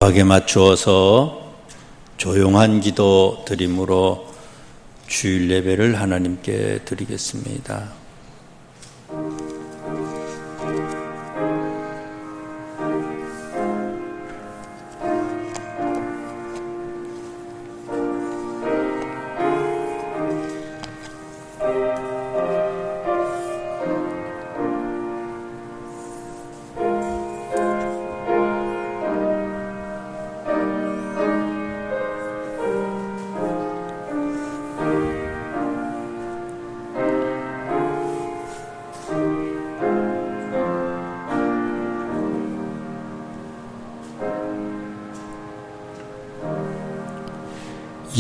하게 맞추어서 조용한 기도 드림으로 주일 예배를 하나님께 드리겠습니다.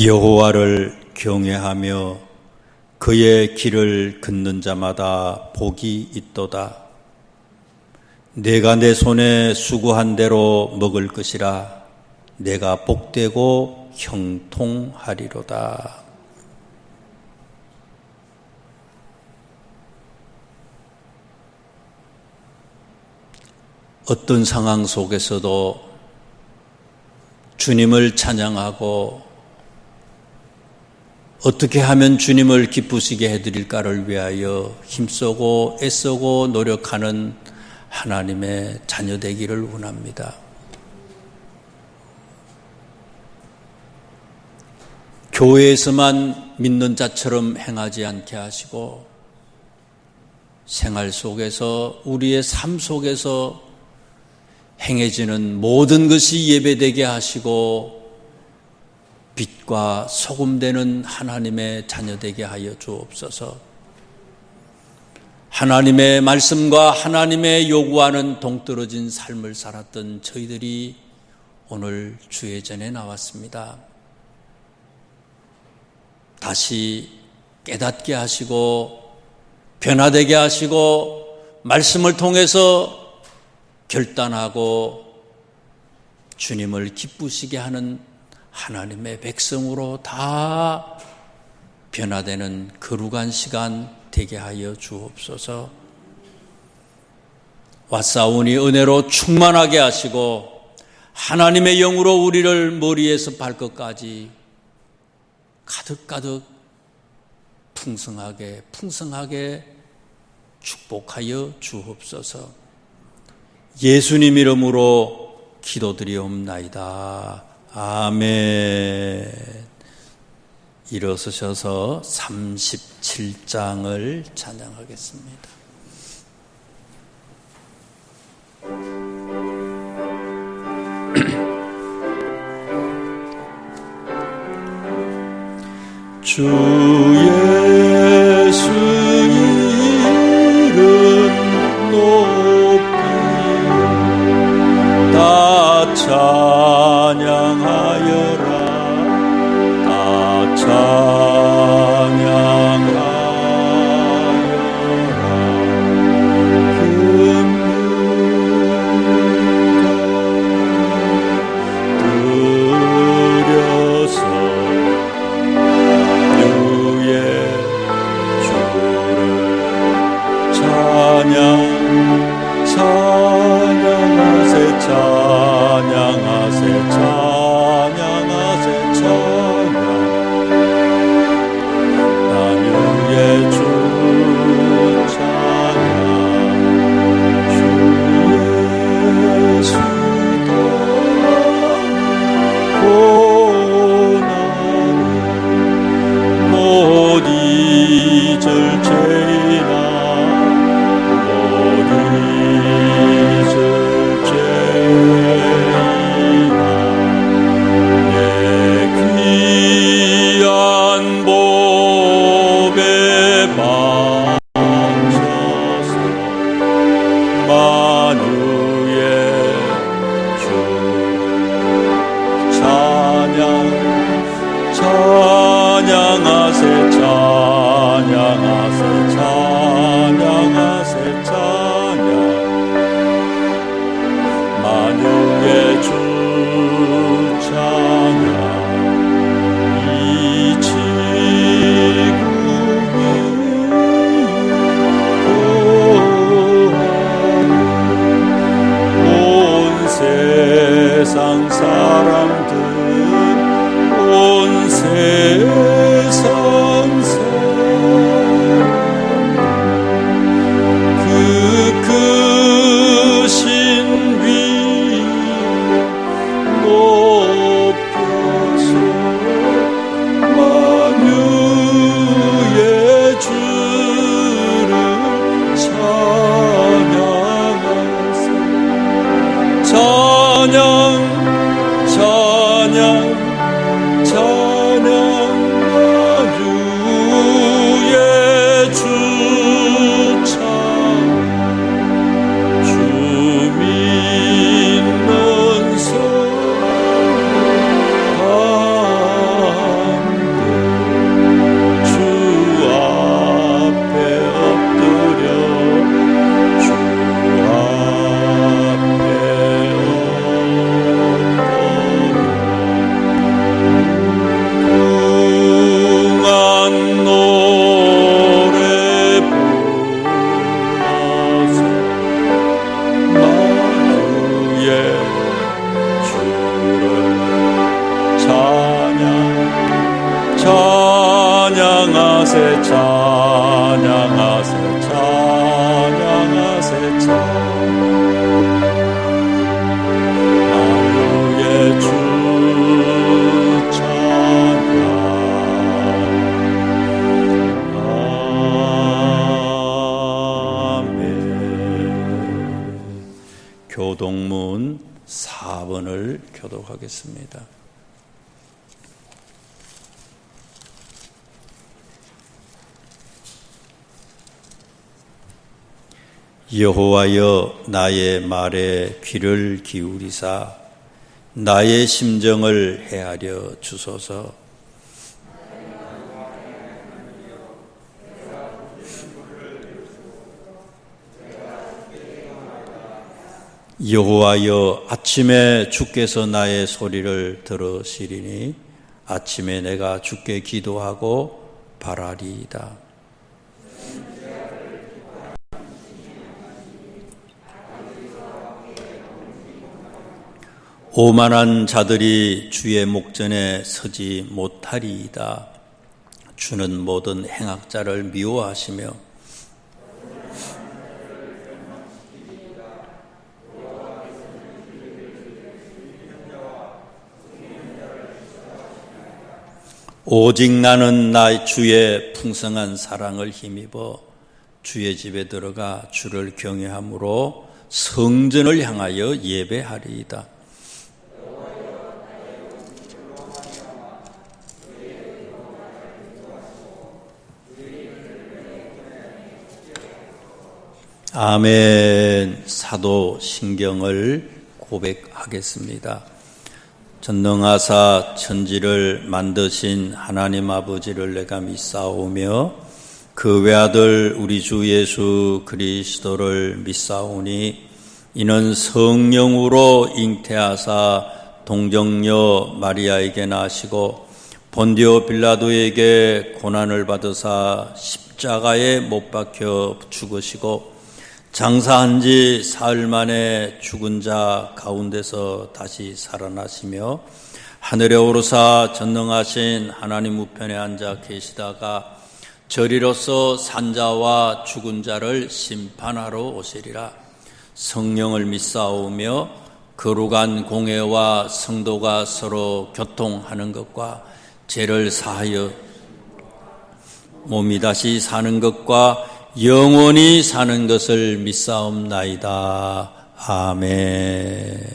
여호와를 경외하며 그의 길을 걷는 자마다 복이 있도다. 내가 내 손에 수고한 대로 먹을 것이라. 내가 복되고 형통하리로다. 어떤 상황 속에서도 주님을 찬양하고 어떻게 하면 주님을 기쁘시게 해드릴까를 위하여 힘쓰고 애쓰고 노력하는 하나님의 자녀 되기를 원합니다. 교회에서만 믿는 자처럼 행하지 않게 하시고 생활 속에서 우리의 삶 속에서 행해지는 모든 것이 예배되게 하시고 빛과 소금 되는 하나님의 자녀 되게 하여 주옵소서. 하나님의 말씀과 하나님의 요구하는 동떨어진 삶을 살았던 저희들이 오늘 주의 전에 나왔습니다. 다시 깨닫게 하시고 변화되게 하시고 말씀을 통해서 결단하고 주님을 기쁘시게 하는 하나님의 백성으로 다 변화되는 거룩한 시간 되게 하여 주옵소서. 왔사오니 은혜로 충만하게 하시고 하나님의 영으로 우리를 머리에서 발끝까지 가득가득 풍성하게 축복하여 주옵소서. 예수님 이름으로 기도드리옵나이다. 아멘. 일어서셔서 37장을 찬양하겠습니다. 주 예수 이름 높이 다 찬양하여라. 다 찬양하여라. 들여서 주의 주를 찬양하세 찬양하세 찬양 나누의 주 찬양 주 예수 고난을 못 잊을 죄이나 못 잊을 죄이나 사람들 온 세상 그 크신 위 높여서 만유의 주를 찬양하세. 찬양 찬양 찬양 만유의 주 찬양 주 믿는 사람들 주 앞에 엎드려 주 앞에 궁한 노래 불러서 만유의 주를 찬양하세 찬양하세 찬양하세 만유의 주 찬양. 아멘. 교동문 4번을 교독하겠습니다. 여호와여 나의 말에 귀를 기울이사 나의 심정을 헤아려 주소서. 여호와여 아침에 주께서 나의 소리를 들으시리니 아침에 내가 주께 기도하고 바라리이다. 오만한 자들이 주의 목전에 서지 못하리이다. 주는 모든 행악자를 미워하시며 오직 나는 나 주의 풍성한 사랑을 힘입어 주의 집에 들어가 주를 경외함으로 성전을 향하여 예배하리이다. 아멘. 사도신경을 고백하겠습니다. 전능하사 천지를 만드신 하나님 아버지를 내가 믿사오며 그 외아들 우리 주 예수 그리스도를 믿사오니 이는 성령으로 잉태하사 동정녀 마리아에게 나시고 본디오 빌라도에게 고난을 받으사 십자가에 못 박혀 죽으시고 장사한 지 사흘 만에 죽은 자 가운데서 다시 살아나시며 하늘에 오르사 전능하신 하나님 우편에 앉아 계시다가 저리로서 산자와 죽은 자를 심판하러 오시리라. 성령을 믿사오며 거룩한 공회와 성도가 서로 교통하는 것과 죄를 사하여 몸이 다시 사는 것과 영원히 사는 것을 믿사옵나이다. 아멘.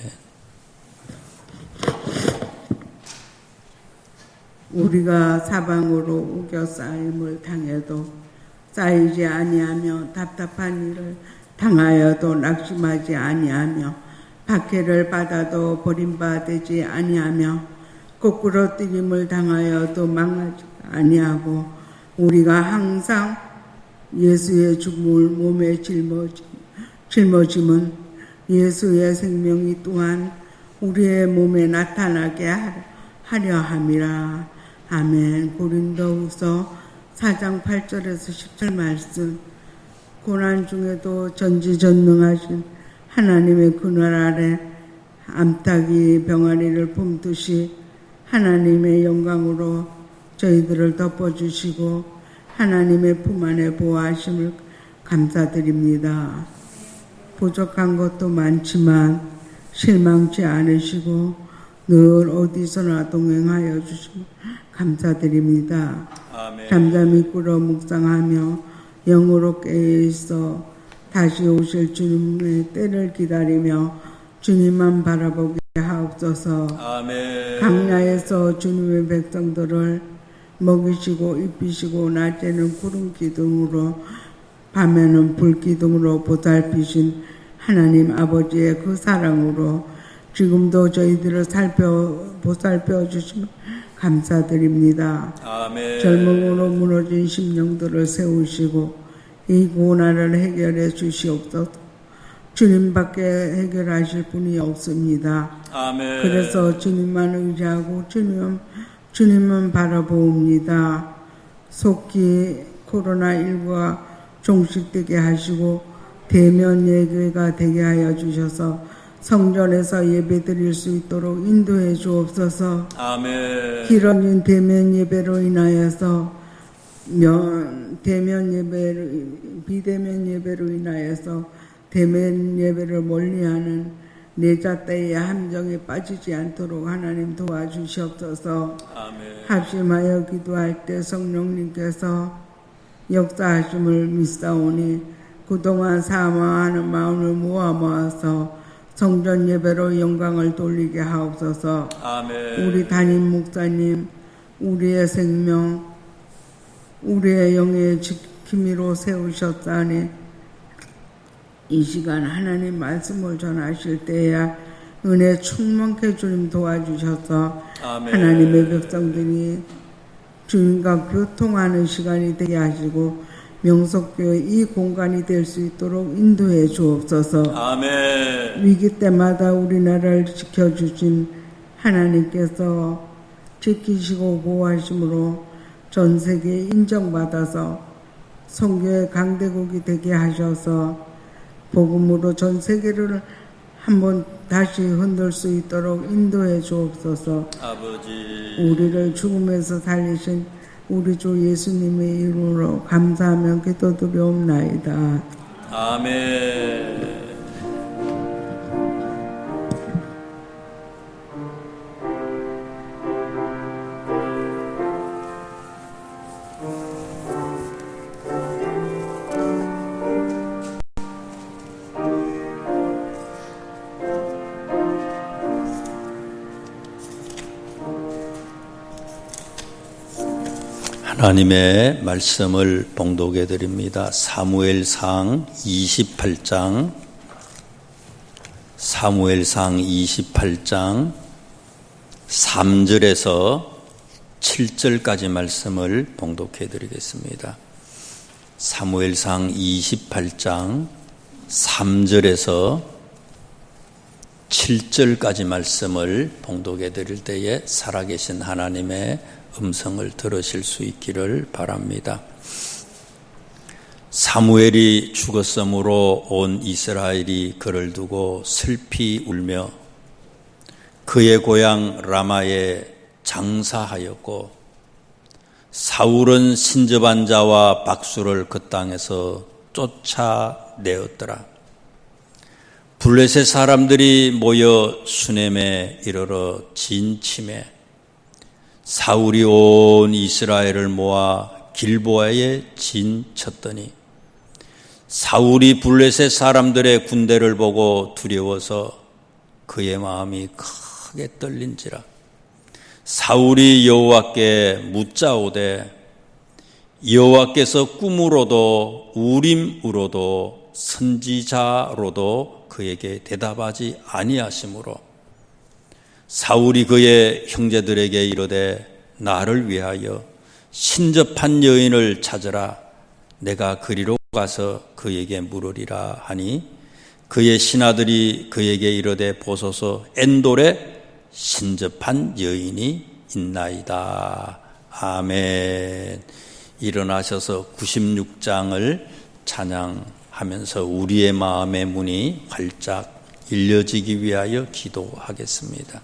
우리가 사방으로 우겨 쌓임을 당해도 쌓이지 아니하며 답답한 일을 당하여도 낙심하지 아니하며 박해를 받아도 버림받지 아니하며 거꾸로 뛰김을 당하여도 망하지 아니하고 우리가 항상 예수의 죽음을 몸에 짊어짐은 예수의 생명이 또한 우리의 몸에 나타나게 하려 함이라. 아멘. 고린도후서 4장 8절에서 10절 말씀. 고난 중에도 전지전능하신 하나님의 그늘 아래 암탉이 병아리를 품듯이 하나님의 영광으로 저희들을 덮어주시고 하나님의 품 안에 보호하심을 감사드립니다. 부족한 것도 많지만 실망치 않으시고 늘 어디서나 동행하여 주시면 감사드립니다. 아멘. 잠잠히 꿇어 묵상하며 영으로 깨어있어 다시 오실 주님의 때를 기다리며 주님만 바라보게 하옵소서. 아멘. 강야에서 주님의 백성들을 먹이시고 입히시고 낮에는 구름 기둥으로 밤에는 불 기둥으로 보살피신 하나님 아버지의 그 사랑으로 지금도 저희들을 보살펴 주시면 감사드립니다. 아멘. 젊음으로 무너진 심령들을 세우시고 이 고난을 해결해 주시옵소서. 주님밖에 해결하실 분이 없습니다. 아멘. 그래서 주님만 의지하고 주님만 바라보옵니다. 속히 코로나19가 종식되게 하시고 대면 예배가 되게 하여 주셔서 성전에서 예배드릴 수 있도록 인도해 주옵소서. 아멘. 길어진 대면 예배로 인하여서 비대면 예배로 인하여서 대면 예배를 멀리하는 내자때의 함정에 빠지지 않도록 하나님 도와주시옵소서. 아멘. 합심하여 기도할 때 성령님께서 역사하심을 믿사오니 그동안 사모하는 마음을 모아서 성전 예배로 영광을 돌리게 하옵소서. 아멘. 우리 담임 목사님, 우리의 생명, 우리의 영의 지킴이로 세우셨다니 이 시간 하나님 말씀을 전하실 때야 은혜 충만케 주님 도와주셔서 아멘. 하나님의 백성들이 주님과 교통하는 시간이 되게 하시고 명석교회 이 공간이 될 수 있도록 인도해 주옵소서. 아멘. 위기 때마다 우리나라를 지켜주신 하나님께서 지키시고 보호하심으로 전 세계에 인정받아서 선교의 강대국이 되게 하셔서 복음으로 전 세계를 한번 다시 흔들 수 있도록 인도해 주옵소서. 아버지. 우리를 죽음에서 살리신 우리 주 예수님의 이름으로 감사하며 기도드리옵나이다. 아멘. 하나님의 말씀을 봉독해 드립니다. 사무엘상 28장 3절에서 7절까지 말씀을 봉독해 드리겠습니다. 사무엘상 28장 3절에서 7절까지 말씀을 봉독해 드릴 때에 살아계신 하나님의 음성을 들으실 수 있기를 바랍니다. 사무엘이 죽었으므로 온 이스라엘이 그를 두고 슬피 울며 그의 고향 라마에 장사하였고 사울은 신접한 자와 박수를 그 땅에서 쫓아내었더라. 블레셋 사람들이 모여 수넴에 이르러 진침해 사울이 온 이스라엘을 모아 길보아에 진쳤더니 사울이 블레셋 사람들의 군대를 보고 두려워서 그의 마음이 크게 떨린지라. 사울이 여호와께 묻자오되 여호와께서 꿈으로도 우림으로도 선지자로도 그에게 대답하지 아니하시므로 사울이 그의 형제들에게 이르되 나를 위하여 신접한 여인을 찾으라. 내가 그리로 가서 그에게 물으리라 하니 그의 신하들이 그에게 이르되 보소서 엔돌에 신접한 여인이 있나이다. 아멘. 일어나셔서 96장을 찬양하면서 우리의 마음의 문이 활짝 일려지기 위하여 기도하겠습니다.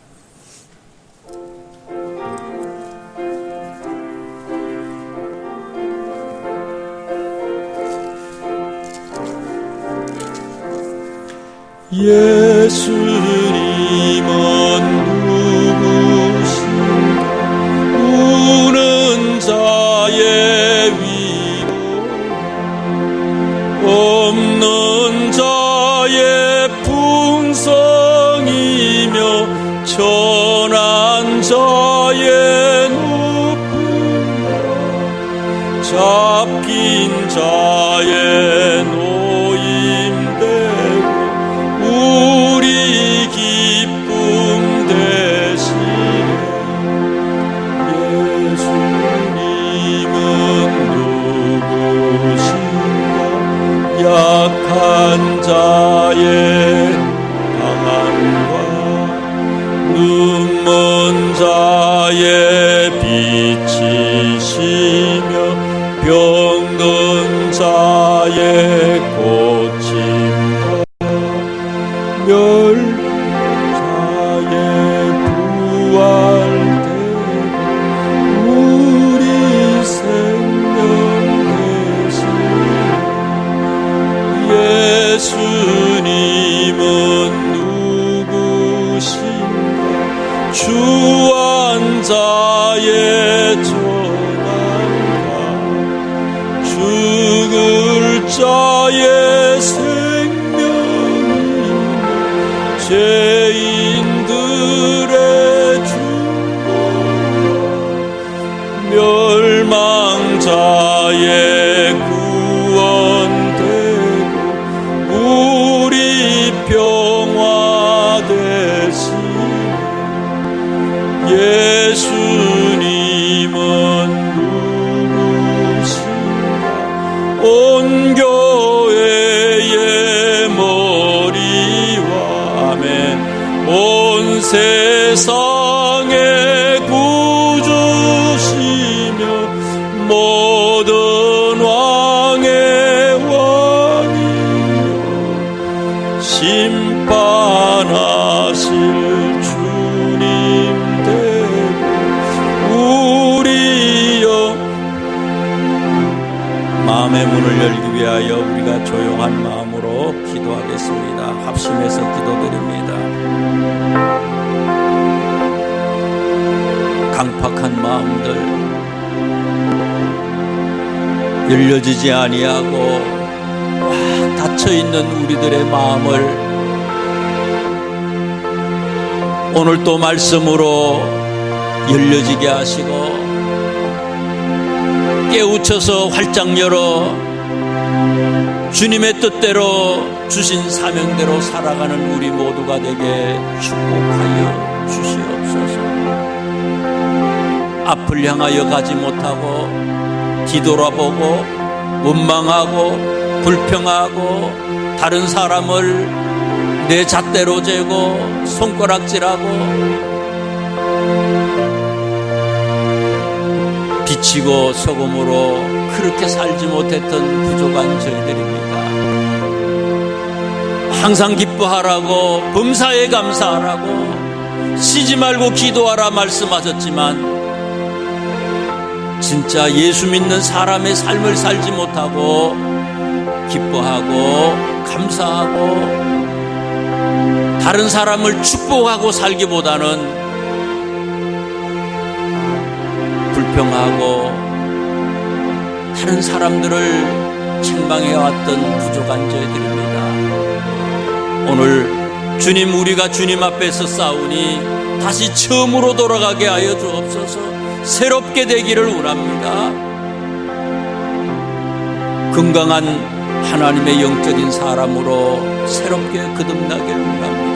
예수님은 누구신가? 우는 자의 위로, 없는 자의 풍성이며 천한 자의 높음과 잡힌 자의 노임되고 우리 기쁨 되시네. 예수님은 누구신가? 약한 자의 방안과 눈먼 자의 빛이시며 병든 자의 고침과 멸자의 부활되고 우리 생명 되시네. 예수님은 누구신가? 주한 자의 전함과 죽을 자의 생명이며 죄인들의 중보와 멸망자의 구원되고 우리 평화 되시네. 예수님은 누구신가? 온 교회의 머리와 아멘 온 세상의 구주시며 모든 왕의 왕이여 심판하실 주님 마음의 문을 열기 위하여 우리가 조용한 마음으로 기도하겠습니다. 합심해서 기도드립니다. 강팍한 마음들, 열려지지 아니하고 닫혀있는 우리들의 마음을 오늘 또 말씀으로 열려지게 하시고 깨우쳐서 활짝 열어 주님의 뜻대로 주신 사명대로 살아가는 우리 모두가 되게 축복하여 주시옵소서. 앞을 향하여 가지 못하고 뒤돌아보고 원망하고 불평하고 다른 사람을 내 잣대로 재고 손가락질하고 비치고 소금으로 그렇게 살지 못했던 부족한 저희들입니다. 항상 기뻐하라고 범사에 감사하라고 쉬지 말고 기도하라 말씀하셨지만 진짜 예수 믿는 사람의 삶을 살지 못하고 기뻐하고 감사하고 다른 사람을 축복하고 살기보다는 불평하고 다른 사람들을 책망해왔던 부족한 저희들입니다. 오늘 주님, 우리가 주님 앞에서 싸우니 다시 처음으로 돌아가게 하여 주옵소서. 새롭게 되기를 원합니다. 건강한 하나님의 영적인 사람으로 새롭게 거듭나기를 원합니다.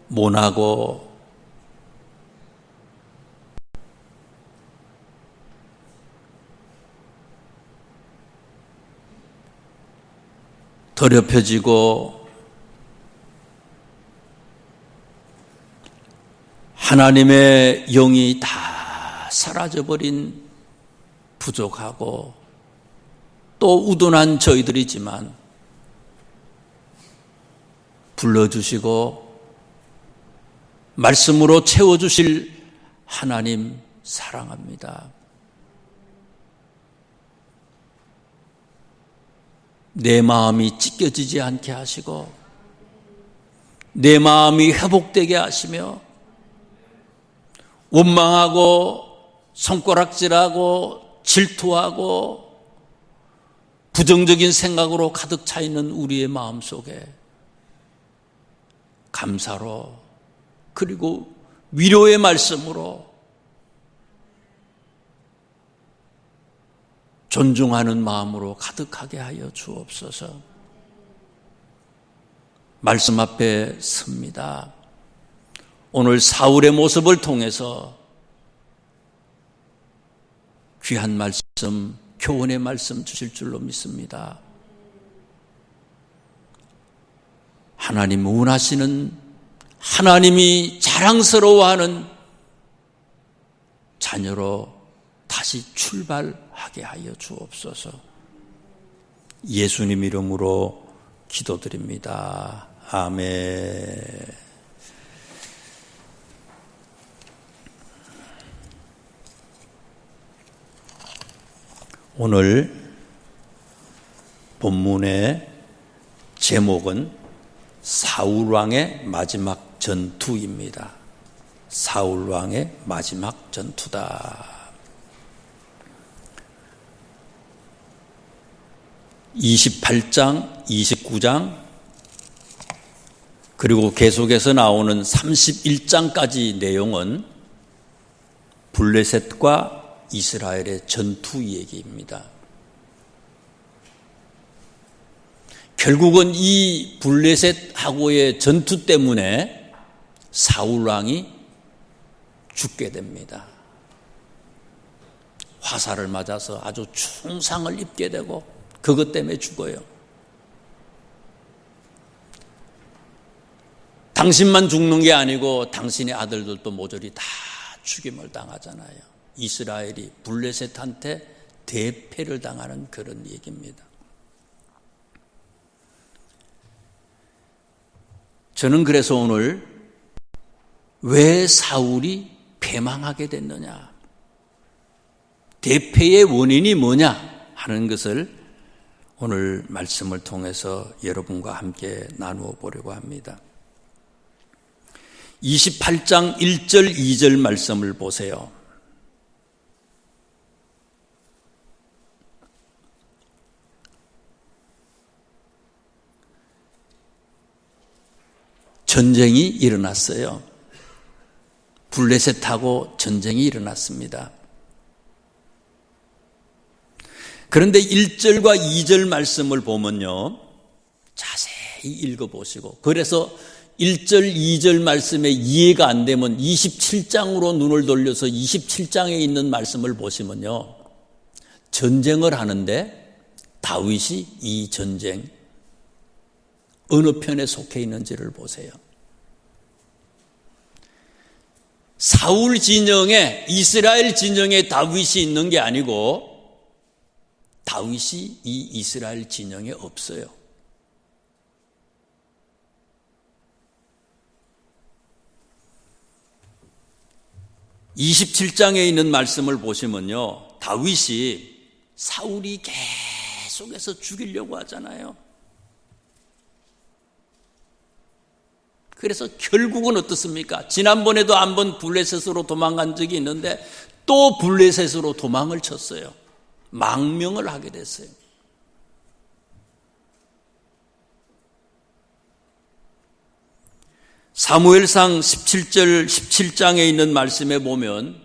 모나고 더 더럽혀지고 하나님의 영이 다 사라져버린 부족하고 또 우둔한 저희들이지만 불러주시고 말씀으로 채워주실 하나님 사랑합니다. 내 마음이 찢겨지지 않게 하시고 내 마음이 회복되게 하시며 원망하고 손가락질하고 질투하고 부정적인 생각으로 가득 차 있는 우리의 마음 속에 감사로 그리고 위로의 말씀으로 존중하는 마음으로 가득하게 하여 주옵소서. 말씀 앞에 섭니다. 오늘 사울의 모습을 통해서 귀한 말씀, 교훈의 말씀 주실 줄로 믿습니다. 하나님 원하시는, 하나님이 자랑스러워하는 자녀로 다시 출발하게 하여 주옵소서. 예수님 이름으로 기도드립니다. 아멘. 오늘 본문의 제목은 사울왕의 마지막 전투입니다. 사울왕의 마지막 전투다. 28장, 29장, 그리고 계속해서 나오는 31장까지 내용은 블레셋과 이스라엘의 전투 얘기입니다. 결국은 이 블레셋하고의 전투 때문에 사울왕이 죽게 됩니다. 화살을 맞아서 아주 충상을 입게 되고 그것 때문에 죽어요. 당신만 죽는 게 아니고 당신의 아들들도 모조리 다 죽임을 당하잖아요. 이스라엘이 블레셋한테 대패를 당하는 그런 얘기입니다. 저는 그래서 오늘 왜 사울이 패망하게 됐느냐, 대패의 원인이 뭐냐 하는 것을 오늘 말씀을 통해서 여러분과 함께 나누어 보려고 합니다. 28장 1절 2절 말씀을 보세요. 전쟁이 일어났어요. 블레셋하고 전쟁이 일어났습니다. 그런데 1절과 2절 말씀을 보면요, 자세히 읽어보시고, 그래서 1절, 2절 말씀에 이해가 안 되면 27장으로 눈을 돌려서 27장에 있는 말씀을 보시면요, 전쟁을 하는데 다윗이 이 전쟁 어느 편에 속해 있는지를 보세요. 사울 진영에, 이스라엘 진영에 다윗이 있는 게 아니고 다윗이 이 이스라엘 진영에 없어요. (27장에) 있는 말씀을 보시면요, 다윗이 사울이 계속해서 죽이려고 하잖아요. 그래서 결국은 어떻습니까? 지난번에도 한번 블레셋으로 도망간 적이 있는데 또 블레셋으로 도망을 쳤어요. 망명을 하게 됐어요. 사무엘상 17절 17장에 있는 말씀에 보면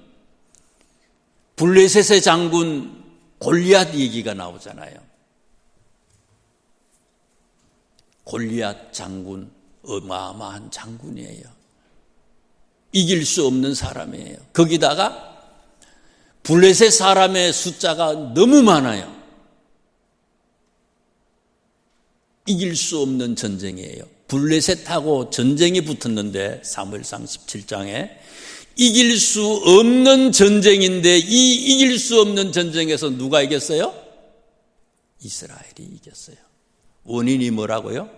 블레셋의 장군 골리앗 얘기가 나오잖아요. 골리앗 장군 어마어마한 장군이에요. 이길 수 없는 사람이에요. 거기다가 블레셋 사람의 숫자가 너무 많아요. 이길 수 없는 전쟁이에요. 블레셋하고 전쟁이 붙었는데 사무엘상 17장에 이길 수 없는 전쟁인데 이 이길 수 없는 전쟁에서 누가 이겼어요? 이스라엘이 이겼어요. 원인이 뭐라고요?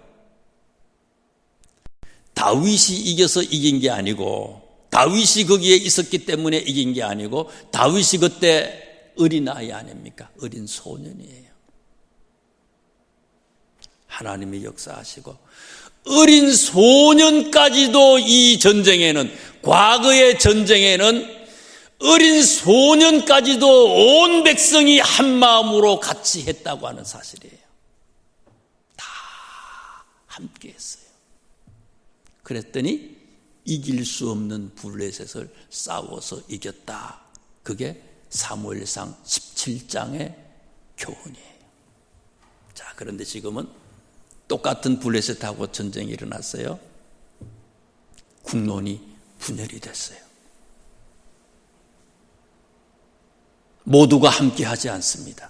다윗이 이겨서 이긴 게 아니고, 다윗이 거기에 있었기 때문에 이긴 게 아니고, 다윗이 그때 어린아이 아닙니까? 어린 소년이에요. 하나님이 역사하시고 어린 소년까지도 이 전쟁에는, 과거의 전쟁에는 어린 소년까지도 온 백성이 한 마음으로 같이 했다고 하는 사실이에요. 다 함께 했어요. 그랬더니 이길 수 없는 블레셋을 싸워서 이겼다. 그게 사무엘상 17장의 교훈이에요. 자, 그런데 지금은 똑같은 블레셋하고 전쟁이 일어났어요. 국론이 분열이 됐어요. 모두가 함께 하지 않습니다.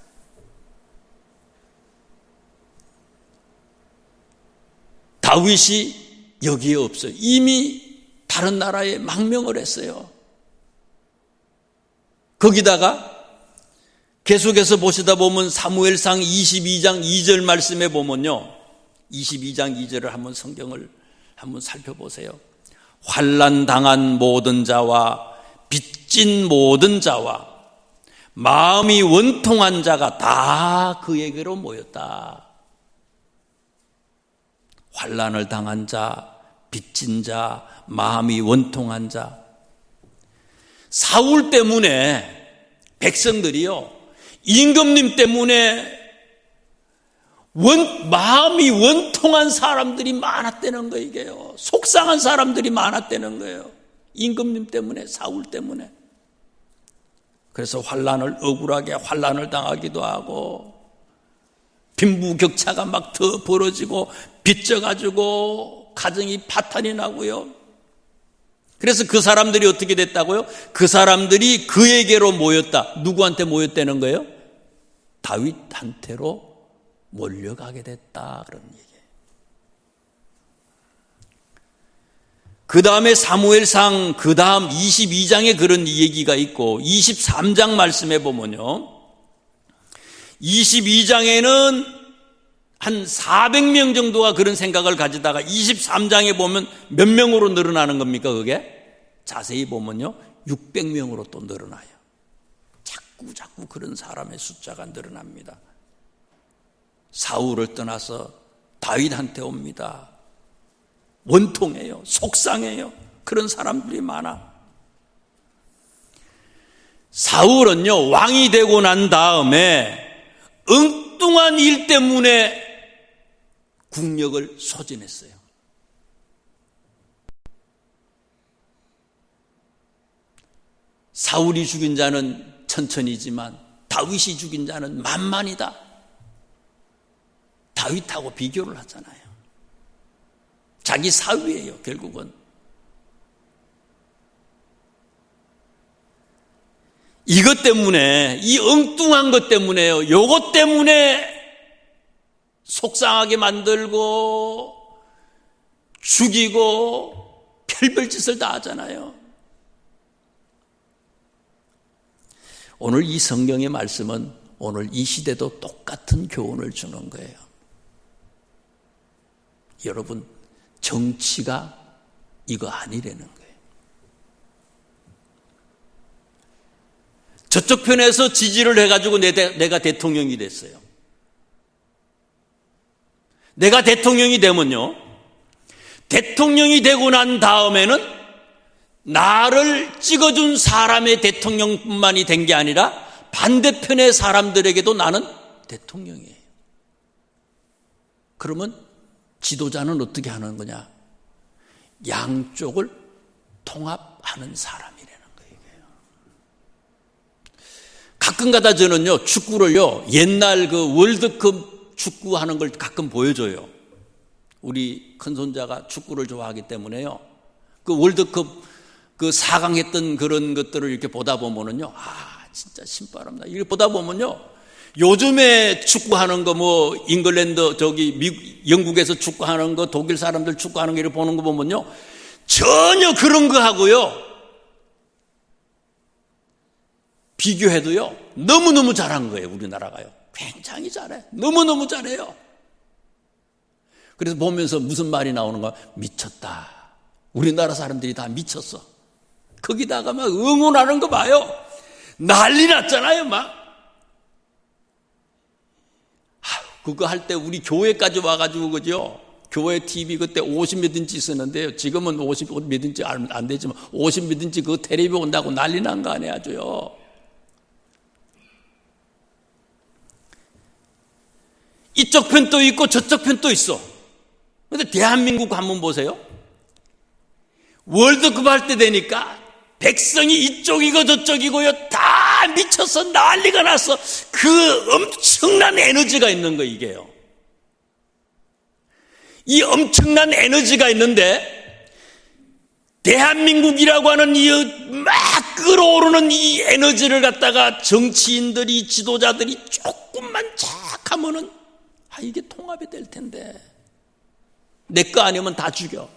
다윗이 여기에 없어요. 이미 다른 나라에 망명을 했어요. 거기다가 계속해서 보시다 보면 사무엘상 22장 2절 말씀에 보면요, 22장 2절을 한번 성경을 한번 살펴보세요. 환난 당한 모든 자와 빚진 모든 자와 마음이 원통한 자가 다 그에게로 모였다. 환난을 당한 자, 빚진 자, 마음이 원통한 자. 사울 때문에 백성들이요, 임금님 때문에 마음이 원통한 사람들이 많았다는 거예요. 이게요, 속상한 사람들이 많았다는 거예요. 임금님 때문에, 사울 때문에. 그래서 억울하게 환난을 당하기도 하고, 빈부격차가 막 더 벌어지고, 빚져가지고 가정이 파탄이 나고요. 그래서 그 사람들이 어떻게 됐다고요? 그 사람들이 그에게로 모였다. 누구한테 모였다는 거예요? 다윗한테로 몰려가게 됐다, 그런 얘기예요. 그 다음에 사무엘상 그 다음 22장에 그런 얘기가 있고, 23장 말씀해 보면요, 22장에는 한 400명 정도가 그런 생각을 가지다가 23장에 보면 몇 명으로 늘어나는 겁니까? 그게 자세히 보면요, 600명으로 또 늘어나요. 자꾸 그런 사람의 숫자가 늘어납니다. 사울을 떠나서 다윗한테 옵니다. 원통해요. 속상해요. 그런 사람들이 많아. 사울은요, 왕이 되고 난 다음에 엉뚱한 일 때문에 국력을 소진했어요. 사울이 죽인 자는 천천히지만 다윗이 죽인 자는 만만이다. 다윗하고 비교를 하잖아요. 자기 사위예요, 결국은. 이것 때문에, 이 엉뚱한 것 때문에요. 요것 때문에 속상하게 만들고 죽이고 별별 짓을 다 하잖아요. 오늘 이 성경의 말씀은 오늘 이 시대도 똑같은 교훈을 주는 거예요. 여러분, 정치가 이거 아니라는 거예요. 저쪽 편에서 지지를 해가지고 내가 대통령이 됐어요. 내가 대통령이 되면요, 대통령이 되고 난 다음에는 나를 찍어준 사람의 대통령뿐만이 된 게 아니라 반대편의 사람들에게도 나는 대통령이에요. 그러면 지도자는 어떻게 하는 거냐? 양쪽을 통합하는 사람이라는 거예요. 가끔가다 저는요, 축구를요, 옛날 그 월드컵 축구하는 걸 가끔 보여줘요. 우리 큰손자가 축구를 좋아하기 때문에요, 그 월드컵 그 4강 했던 그런 것들을 이렇게 보다 보면은요, 아, 진짜 신바람나. 이렇게 보다 보면요, 요즘에 축구하는 거 뭐 잉글랜드 영국에서 축구하는 거 독일 사람들 축구하는 거를 보는 거 보면요 전혀 그런 거 하고요 비교해도요 너무너무 잘한 거예요. 우리나라가요 굉장히 잘해. 너무너무 잘해요. 그래서 보면서 무슨 말이 나오는 거야? 미쳤다. 우리나라 사람들이 다 미쳤어. 거기다가 막 응원하는 거 봐요. 난리 났잖아요 막. 그거 할 때 우리 교회까지 와가지고 그죠? 교회 TV 그때 50몇 인치 쓰는데요. 지금은 50몇 인치 안 되지만 50몇 인치 그거 텔레비 온다고 난리 난 거 아니에요 아주요. 이쪽 편도 있고 저쪽 편도 있어. 그런데 대한민국 한번 보세요. 월드컵 할 때 되니까 백성이 이쪽이고 저쪽이고요 다 미쳐서 난리가 났어. 그 엄청난 에너지가 있는 거 이게요. 이 엄청난 에너지가 있는데 대한민국이라고 하는 이 막 끌어오르는 이 에너지를 갖다가 정치인들이 지도자들이 조금만 착하면은 이게 통합이 될 텐데 내 거 아니면 다 죽여.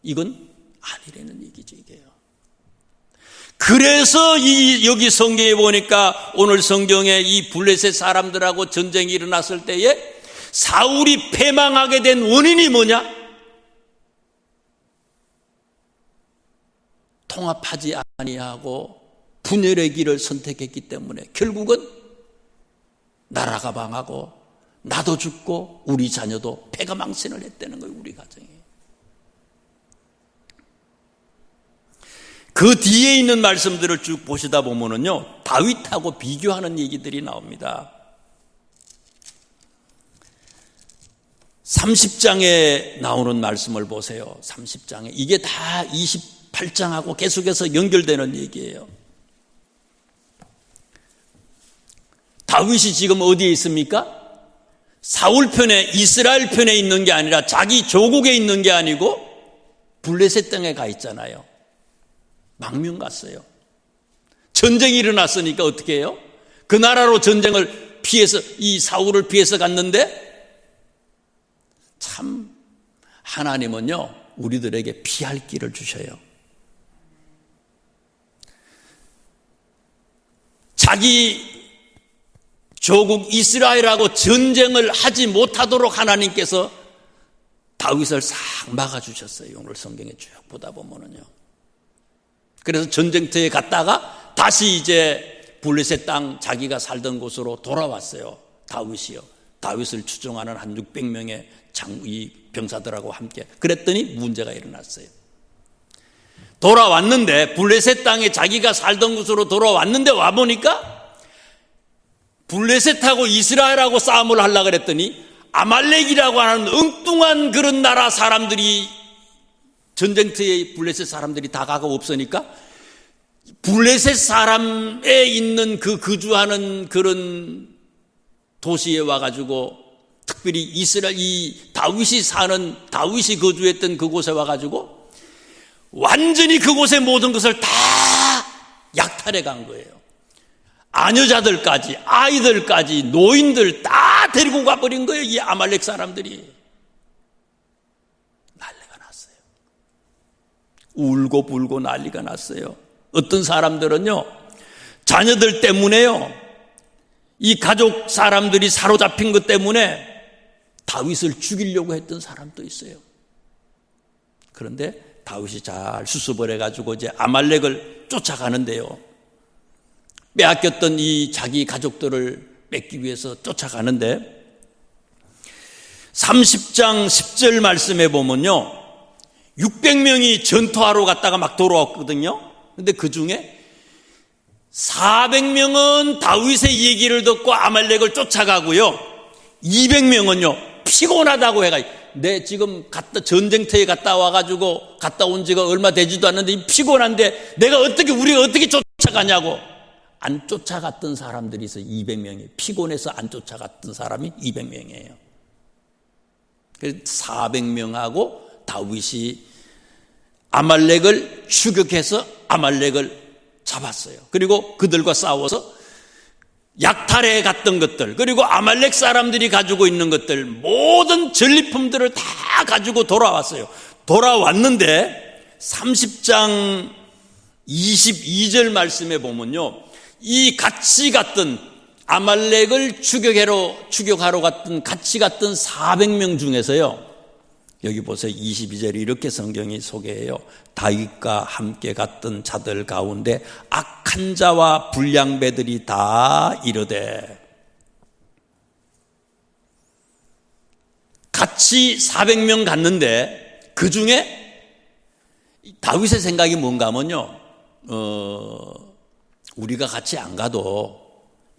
이건 아니라는 얘기죠 이게요. 그래서 여기 성경에 보니까 오늘 성경에 이 블레셋 사람들하고 전쟁이 일어났을 때에 사울이 패망하게 된 원인이 뭐냐? 통합하지 아니하고 분열의 길을 선택했기 때문에 결국은 나라가 망하고 나도 죽고 우리 자녀도 패가망신을 했다는 거예요. 우리 가정이. 그 뒤에 있는 말씀들을 쭉 보시다 보면은요 다윗하고 비교하는 얘기들이 나옵니다. 30장에 나오는 말씀을 보세요. 30장에 이게 다 28장하고 계속해서 연결되는 얘기예요. 다윗이 지금 어디에 있습니까? 사울 편에 이스라엘 편에 있는 게 아니라 자기 조국에 있는 게 아니고 블레셋 땅에 가 있잖아요. 망명 갔어요. 전쟁이 일어났으니까 어떻게 해요? 그 나라로 전쟁을 피해서 이 사울을 피해서 갔는데 참 하나님은요 우리들에게 피할 길을 주셔요. 자기 조국 이스라엘하고 전쟁을 하지 못하도록 하나님께서 다윗을 싹 막아주셨어요. 오늘 성경에 쭉 보다 보면은요. 그래서 전쟁터에 갔다가 다시 이제 블레셋 땅 자기가 살던 곳으로 돌아왔어요. 다윗이요. 다윗을 추종하는 한 600명의 이 병사들하고 함께. 그랬더니 문제가 일어났어요. 돌아왔는데 블레셋 땅에 자기가 살던 곳으로 돌아왔는데 와보니까 블레셋하고 이스라엘하고 싸움을 하려고 그랬더니 아말렉이라고 하는 엉뚱한 그런 나라 사람들이 전쟁터에 블레셋 사람들이 다가가고 없으니까 블레셋 사람에 있는 그 거주하는 그런 도시에 와가지고 특별히 이스라엘 이 다윗이 거주했던 그곳에 와가지고 완전히 그곳의 모든 것을 다 약탈해 간 거예요. 아녀자들까지 아이들까지 노인들 다 데리고 가버린 거예요. 이 아말렉 사람들이. 난리가 났어요. 울고 불고 난리가 났어요. 어떤 사람들은요 자녀들 때문에요 이 가족 사람들이 사로잡힌 것 때문에 다윗을 죽이려고 했던 사람도 있어요. 그런데 다윗이 잘 수습을 해가지고 이제 아말렉을 쫓아가는데요. 빼앗겼던 이 자기 가족들을 뺏기 위해서 쫓아가는데 30장 10절 말씀에 보면요 600명이 전투하러 갔다가 막 돌아왔거든요. 그런데 그 중에 400명은 다윗의 얘기를 듣고 아말렉을 쫓아가고요 200명은요 피곤하다고 해가 내 지금 전쟁터에 갔다 와가지고 갔다 온 지가 얼마 되지도 않는데 피곤한데 우리가 어떻게 쫓아가냐고. 안 쫓아갔던 사람들이 있어요. 200명이. 피곤해서 안 쫓아갔던 사람이 200명이에요. 그래서 400명하고 다윗이 아말렉을 추격해서 아말렉을 잡았어요. 그리고 그들과 싸워서 약탈해 갔던 것들, 그리고 아말렉 사람들이 가지고 있는 것들, 모든 전리품들을 다 가지고 돌아왔어요. 돌아왔는데 30장 22절 말씀에 보면요, 이 같이 갔던 아말렉을 추격하러 갔던 같이 갔던 400명 중에서요, 여기 보세요. 22절에 이렇게 성경이 소개해요. 다윗과 함께 갔던 자들 가운데 악한 자와 불량배들이 다 이르되, 같이 400명 갔는데 그 중에 다윗의 생각이 뭔가 하면요, 우리가 같이 안 가도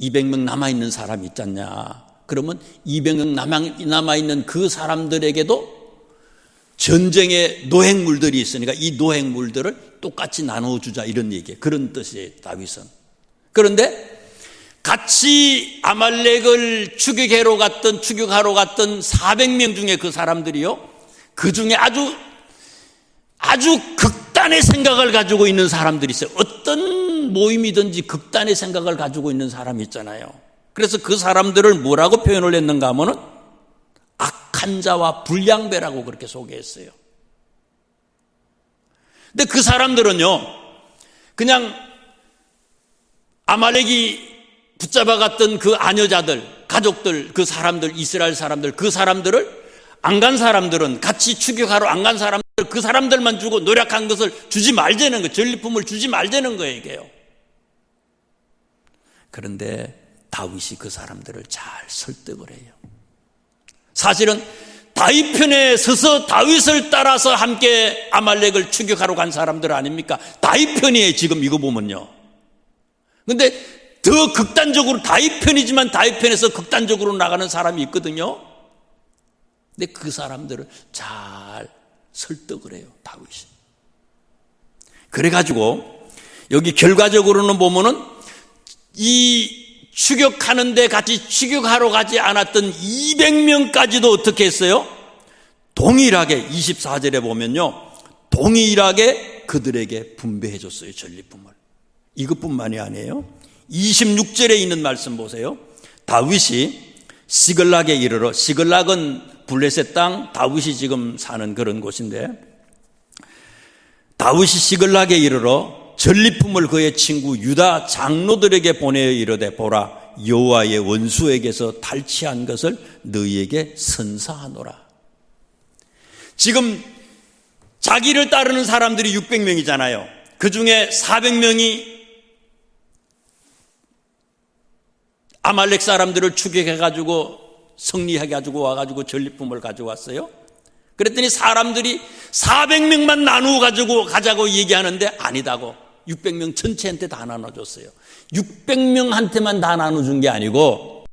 200명 남아있는 사람이 있잖냐. 그러면 200명 남아있는 그 사람들에게도 전쟁의 노획물들이 있으니까 이 노획물들을 똑같이 나눠주자, 이런 얘기예요. 그런 뜻이에요, 다윗은. 그런데 같이 아말렉을 추격하러 갔던 400명 중에 그 사람들이요, 그 중에 아주 극단의 생각을 가지고 있는 사람들이 있어요. 어떤 모임이든지 극단의 생각을 가지고 있는 사람이 있잖아요. 그래서 그 사람들을 뭐라고 표현을 했는가 하면은 악한 자와 불량배라고 그렇게 소개했어요. 근데 그 사람들은요, 그냥 아말렉이 붙잡아갔던 그 아녀자들, 가족들, 그 사람들, 이스라엘 사람들, 그 사람들을 안 간 사람들은, 같이 추격하러 안 간 사람들, 그 사람들만 주고 노력한 것을 주지 말자는 거예요. 전리품을 주지 말자는 거예요, 이게요. 그런데 다윗이 그 사람들을 잘 설득을 해요. 사실은 다윗 편에 서서 다윗을 따라서 함께 아말렉을 추격하러 간 사람들 아닙니까? 다윗 편이에요, 지금 이거 보면요. 근데 더 극단적으로, 다윗 편이지만 다윗 편에서 극단적으로 나가는 사람이 있거든요. 근데 그 사람들을 잘 설득을 해요, 다윗이. 그래가지고 여기 결과적으로는 보면은 이 추격하는데 같이 추격하러 가지 않았던 200명까지도 어떻게 했어요? 동일하게 24절에 보면요, 동일하게 그들에게 분배해 줬어요, 전리품을. 이것뿐만이 아니에요. 26절에 있는 말씀 보세요. 다윗이 시글락에 이르러, 시글락은 블레셋 땅, 다윗이 지금 사는 그런 곳인데, 다윗이 시글락에 이르러 전리품을 그의 친구 유다 장로들에게 보내어 이르되, 보라, 여호와의 원수에게서 탈취한 것을 너희에게 선사하노라. 지금 자기를 따르는 사람들이 600명이잖아요. 그 중에 400명이 아말렉 사람들을 추격해가지고 승리하게 가지고 와가지고 전리품을 가져왔어요. 그랬더니 사람들이 400명만 나누어 가지고 가자고 얘기하는데 아니다고 600명 전체한테 다 나눠줬어요. 600명한테만 다 나눠준 게 아니고,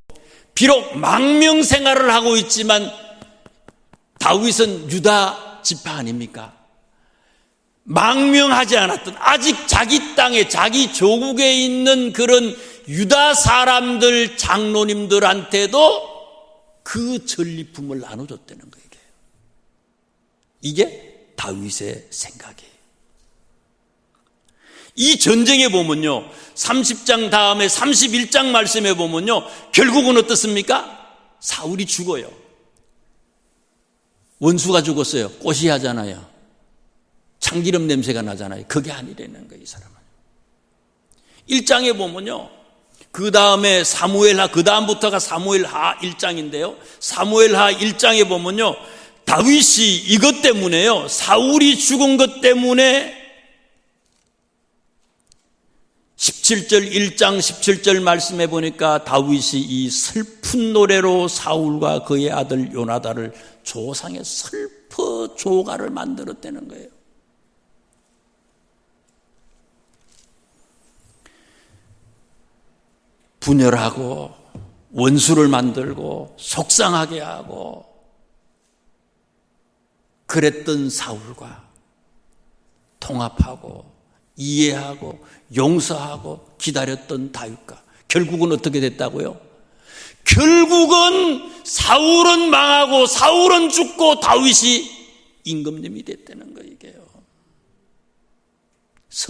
비록 망명 생활을 하고 있지만 다윗은 유다 지파 아닙니까? 망명하지 않았던, 아직 자기 땅에, 자기 조국에 있는 그런 유다 사람들, 장로님들한테도 그 전리품을 나눠줬다는 거예요. 이게 다윗의 생각이에요. 이 전쟁에 보면요, 30장 다음에 31장 말씀에 보면요, 결국은 어떻습니까? 사울이 죽어요. 원수가 죽었어요. 꽃이 하잖아요. 참기름 냄새가 나잖아요. 그게 아니라는 거예요, 이 사람은. 1장에 보면요, 그 다음에 사무엘하, 그 다음부터가 사무엘하 1장인데요. 사무엘하 1장에 보면요, 다윗이 이것 때문에요, 사울이 죽은 것 때문에 17절, 1장 17절 말씀해 보니까 다윗이 이 슬픈 노래로 사울과 그의 아들 요나단을 조상의 슬퍼 조가를 만들었다는 거예요. 분열하고 원수를 만들고 속상하게 하고 그랬던 사울과 통합하고 이해하고 용서하고 기다렸던 다윗과 결국은 어떻게 됐다고요? 결국은 사울은 망하고 사울은 죽고 다윗이 임금님이 됐다는 거예요.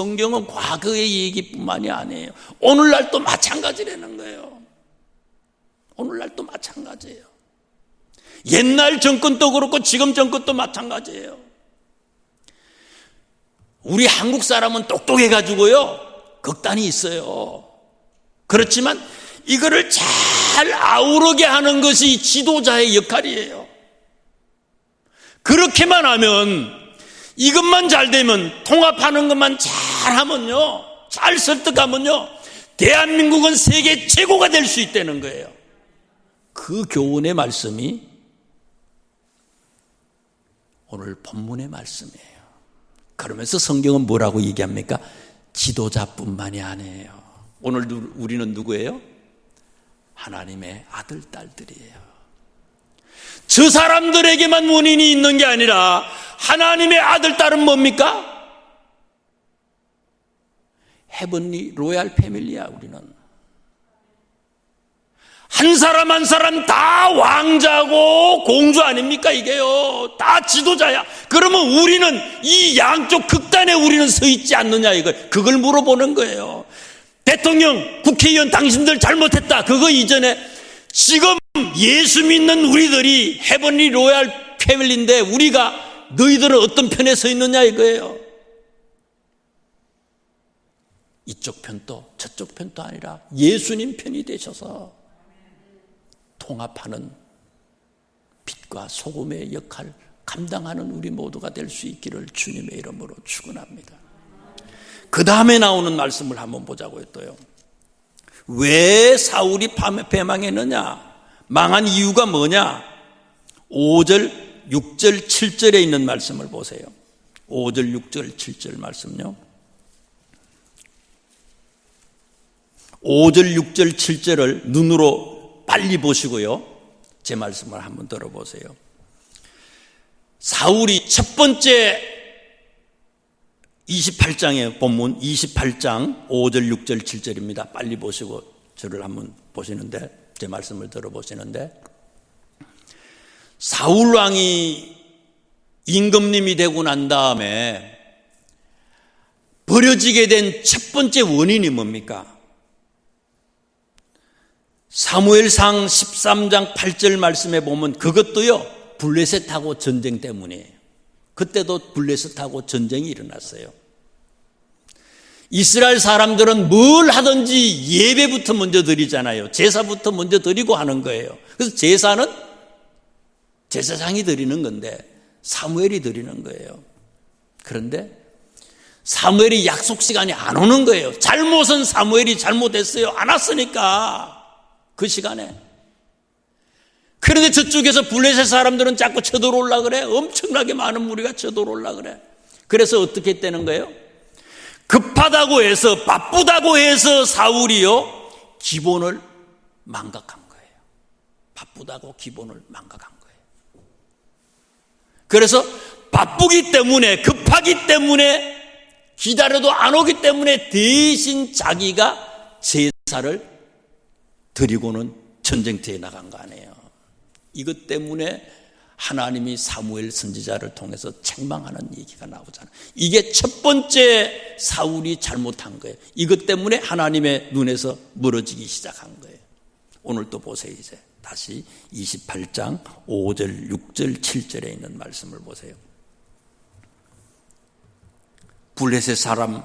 성경은 과거의 얘기뿐만이 아니에요. 오늘날도 마찬가지라는 거예요. 오늘날도 마찬가지예요. 옛날 정권도 그렇고 지금 정권도 마찬가지예요. 우리 한국 사람은 똑똑해가지고요, 극단이 있어요. 그렇지만 이거를 잘 아우르게 하는 것이 지도자의 역할이에요. 그렇게만 하면, 이것만 잘 되면, 통합하는 것만 잘 하면요, 잘 설득하면요, 대한민국은 세계 최고가 될 수 있다는 거예요. 그 교훈의 말씀이 오늘 본문의 말씀이에요. 그러면서 성경은 뭐라고 얘기합니까? 지도자뿐만이 아니에요. 오늘 우리는 누구예요? 하나님의 아들, 딸들이에요. 저 사람들에게만 원인이 있는 게 아니라 하나님의 아들, 딸은 뭡니까? 헤븐리 로얄 패밀리야. 우리는 한 사람 한 사람 다 왕자고 공주 아닙니까? 이게요, 다 지도자야. 그러면 우리는 이 양쪽 극단에 우리는 서 있지 않느냐, 그걸 물어보는 거예요. 대통령, 국회의원 당신들 잘못했다, 그거 이전에 지금 예수 믿는 우리들이 헤븐리 로얄 패밀리인데 우리가 너희들은 어떤 편에 서 있느냐 이거예요. 이쪽 편도 저쪽 편도 아니라 예수님 편이 되셔서 통합하는 빛과 소금의 역할 감당하는 우리 모두가 될 수 있기를 주님의 이름으로 축원합니다. 그 다음에 나오는 말씀을 한번 보자고요. 또요, 왜 사울이 패망했느냐, 망한 이유가 뭐냐. 5절, 6절, 7절에 있는 말씀을 보세요. 5절, 6절, 7절 말씀요. 5절, 6절, 7절을 눈으로 빨리 보시고요, 제 말씀을 한번 들어보세요. 사울이 첫 번째 28장의 본문 28장 5절, 6절, 7절입니다. 빨리 보시고 저를 한번 보시는데, 제 말씀을 들어보시는데, 사울 왕이 임금님이 되고 난 다음에 버려지게 된 첫 번째 원인이 뭡니까? 사무엘상 13장 8절 말씀에 보면 그것도요, 블레셋하고 전쟁 때문이에요. 그때도 블레셋하고 전쟁이 일어났어요. 이스라엘 사람들은 뭘 하든지 예배부터 먼저 드리잖아요. 제사부터 먼저 드리고 하는 거예요. 그래서 제사는 제사장이 드리는 건데 사무엘이 드리는 거예요. 그런데 사무엘이 약속 시간이 안 오는 거예요. 잘못은 사무엘이 잘못했어요. 안 왔으니까 그 시간에. 그런데 저쪽에서 블레셋 사람들은 자꾸 쳐들어오려고 그래. 엄청나게 많은 무리가 쳐들어오려고 그래. 그래서 어떻게 했다는 거예요? 급하다고 해서, 바쁘다고 해서 사울이요, 기본을 망각한 거예요. 바쁘다고 기본을 망각한 거예요. 그래서 바쁘기 때문에, 급하기 때문에, 기다려도 안 오기 때문에 대신 자기가 제사를 드리고는 전쟁터에 나간 거 아니에요. 이것 때문에 하나님이 사무엘 선지자를 통해서 책망하는 얘기가 나오잖아요. 이게 첫 번째 사울이 잘못한 거예요. 이것 때문에 하나님의 눈에서 멀어지기 시작한 거예요. 오늘 또 보세요. 이제 다시 28장 5절, 6절, 7절에 있는 말씀을 보세요. 블레셋 사람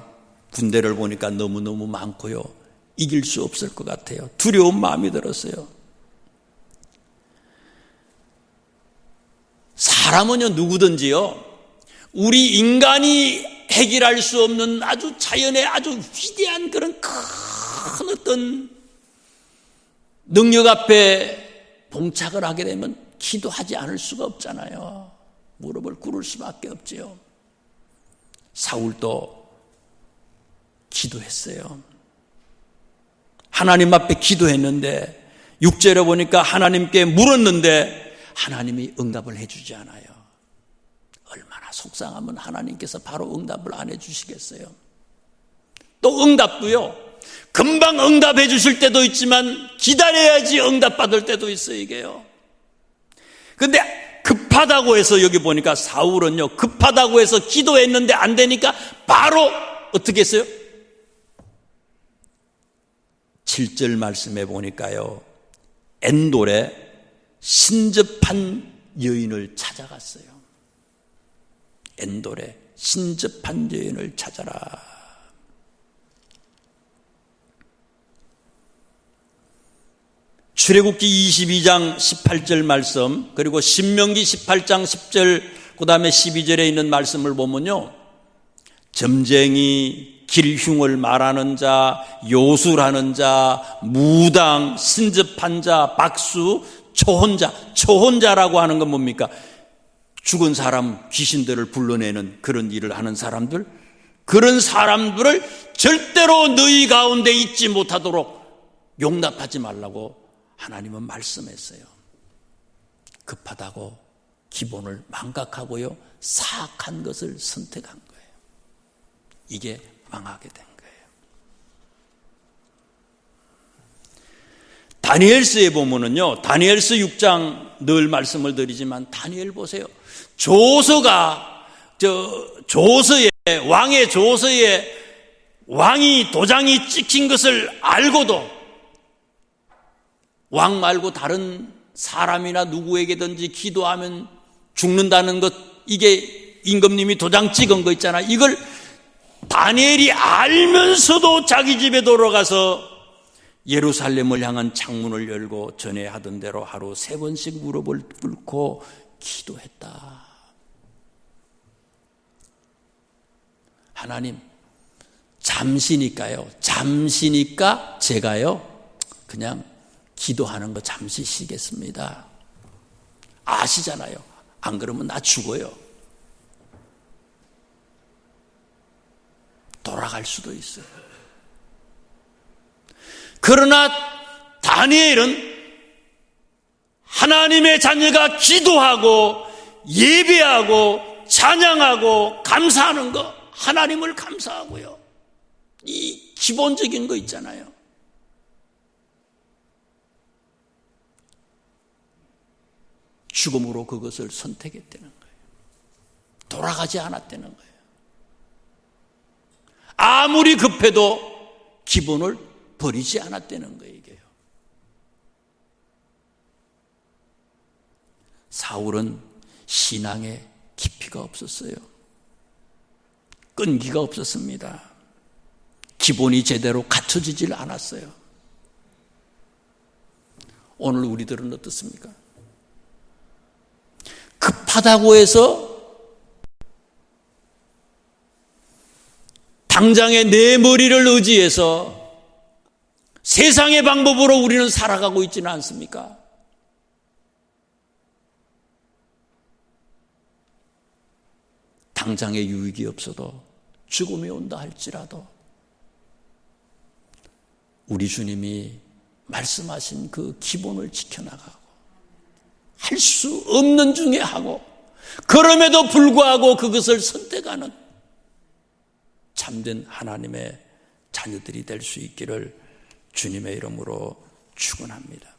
군대를 보니까 너무너무 많고요, 이길 수 없을 것 같아요. 두려운 마음이 들었어요. 사람은요, 누구든지요, 우리 인간이 해결할 수 없는 아주 자연의 아주 위대한 그런 큰 어떤 능력 앞에 봉착을 하게 되면 기도하지 않을 수가 없잖아요. 무릎을 꿇을 수밖에 없지요. 사울도 기도했어요. 하나님 앞에 기도했는데 6절에 보니까 하나님께 물었는데 하나님이 응답을 해주지 않아요. 얼마나 속상하면 하나님께서 바로 응답을 안 해주시겠어요. 또 응답도요, 금방 응답해 주실 때도 있지만 기다려야지 응답받을 때도 있어요. 이게요. 근데 급하다고 해서, 여기 보니까 사울은요, 급하다고 해서 기도했는데 안 되니까 바로 어떻게 했어요? 7절 말씀해 보니까요, 엔돌에 신접한 여인을 찾아갔어요. 엔돌에 신접한 여인을 찾아라. 출애굽기 22장 18절 말씀, 그리고 신명기 18장 10절, 그 다음에 12절에 있는 말씀을 보면요, 점쟁이, 길흉을 말하는 자, 요술하는 자, 무당, 신접한 자, 박수, 초혼자. 초혼자라고 하는 건 뭡니까? 죽은 사람, 귀신들을 불러내는 그런 일을 하는 사람들, 그런 사람들을 절대로 너희 가운데 있지 못하도록 용납하지 말라고 하나님은 말씀했어요. 급하다고 기본을 망각하고요, 사악한 것을 선택한 거예요. 이게 망하게 된 거예요. 다니엘서에 보면은요, 다니엘서 6장 늘 말씀을 드리지만 다니엘 보세요. 조서에, 왕의 조서에 왕이 도장이 찍힌 것을 알고도 왕 말고 다른 사람이나 누구에게든지 기도하면 죽는다는 것, 이게 임금님이 도장 찍은 거 있잖아요. 이걸 다니엘이 알면서도 자기 집에 돌아가서 예루살렘을 향한 창문을 열고 전에 하던 대로 하루 3번씩 무릎을 꿇고 기도했다. 하나님, 잠시니까 제가요 그냥 기도하는 거 잠시 쉬겠습니다. 아시잖아요. 안 그러면 나 죽어요. 돌아갈 수도 있어요. 그러나 다니엘은 하나님의 자녀가 기도하고 예배하고 찬양하고 감사하는 거, 하나님을 감사하고요, 이 기본적인 거 있잖아요. 죽음으로 그것을 선택했다는 거예요. 돌아가지 않았다는 거예요. 아무리 급해도 기본을 버리지 않았다는 거예요. 이게요. 사울은 신앙에 깊이가 없었어요. 끈기가 없었습니다. 기본이 제대로 갖춰지질 않았어요. 오늘 우리들은 어떻습니까? 급하다고 해서 당장의 내 머리를 의지해서 세상의 방법으로 우리는 살아가고 있지는 않습니까? 당장의 유익이 없어도 죽음이 온다 할지라도 우리 주님이 말씀하신 그 기본을 지켜나가고 할 수 없는 중에 하고, 그럼에도 불구하고 그것을 선택하는 참된 하나님의 자녀들이 될 수 있기를 주님의 이름으로 축원합니다.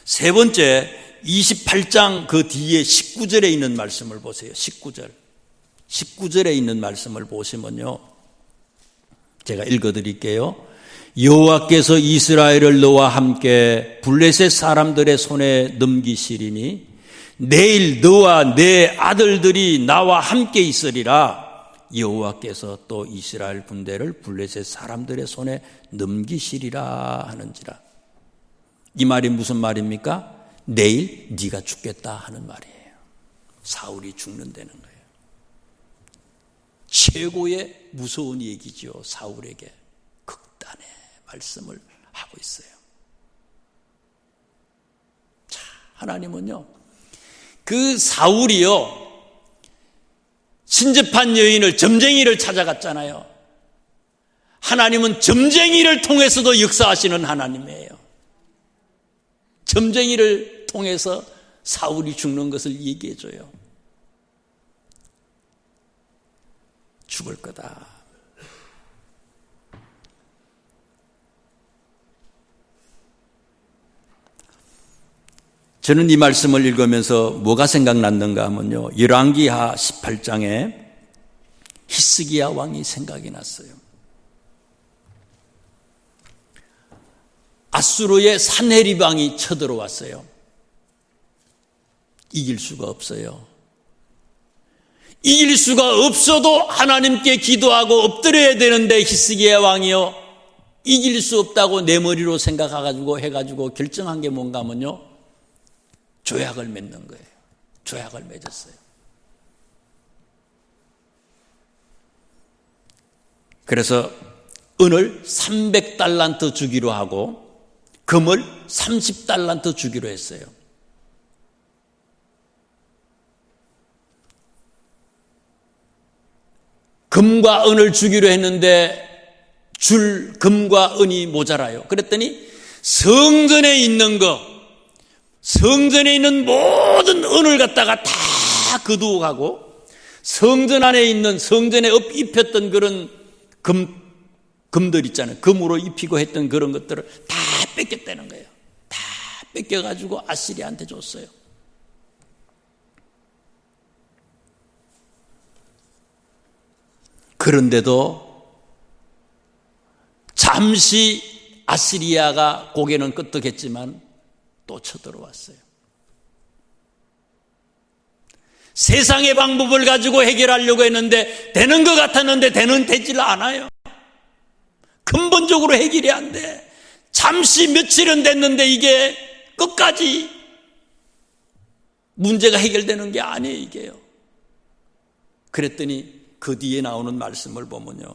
세 번째, 28장 그 뒤에 19절에 있는 말씀을 보세요. 19절에 있는 말씀을 보시면요, 제가 읽어드릴게요. 여호와께서 이스라엘을 너와 함께 블레셋 사람들의 손에 넘기시리니 내일 너와 내 아들들이 나와 함께 있으리라. 여호와께서 또 이스라엘 군대를 블레셋 사람들의 손에 넘기시리라 하는지라. 이 말이 무슨 말입니까? 내일 네가 죽겠다 하는 말이에요. 사울이 죽는다는 거예요. 최고의 무서운 얘기죠. 사울에게 극단의 말씀을 하고 있어요. 자, 하나님은요, 그 사울이요, 신접한 여인을, 점쟁이를 찾아갔잖아요. 하나님은 점쟁이를 통해서도 역사하시는 하나님이에요. 점쟁이를 통해서 사울이 죽는 것을 얘기해줘요. 죽을 거다. 저는 이 말씀을 읽으면서 뭐가 생각났는가 하면요, 열왕기하 18장에 히스기야 왕이 생각이 났어요. 아수르의 산헤립 왕이 쳐들어왔어요. 이길 수가 없어요. 이길 수가 없어도 하나님께 기도하고 엎드려야 되는데 히스기야 왕이요, 이길 수 없다고 내 머리로 해가지고 결정한 게 뭔가 하면요, 조약을 맺는 거예요. 조약을 맺었어요. 그래서 은을 300달란트 주기로 하고 금을 30달란트 주기로 했어요. 금과 은을 주기로 했는데 줄 금과 은이 모자라요. 그랬더니 성전에 있는 모든 은을 갖다가 다 거두어 가고 성전 안에 있는, 성전에 입혔던 그런 금들 있잖아요. 금으로 입히고 했던 그런 것들을 다 뺏겼다는 거예요. 다 뺏겨가지고 아시리아한테 줬어요. 그런데도 잠시 아시리아가 고개는 끄덕했지만 또 쳐들어왔어요. 세상의 방법을 가지고 해결하려고 했는데 되는 것 같았는데 되질 않아요. 근본적으로 해결이 안 돼. 잠시 며칠은 됐는데 이게 끝까지 문제가 해결되는 게 아니에요, 이게요. 그랬더니 그 뒤에 나오는 말씀을 보면요,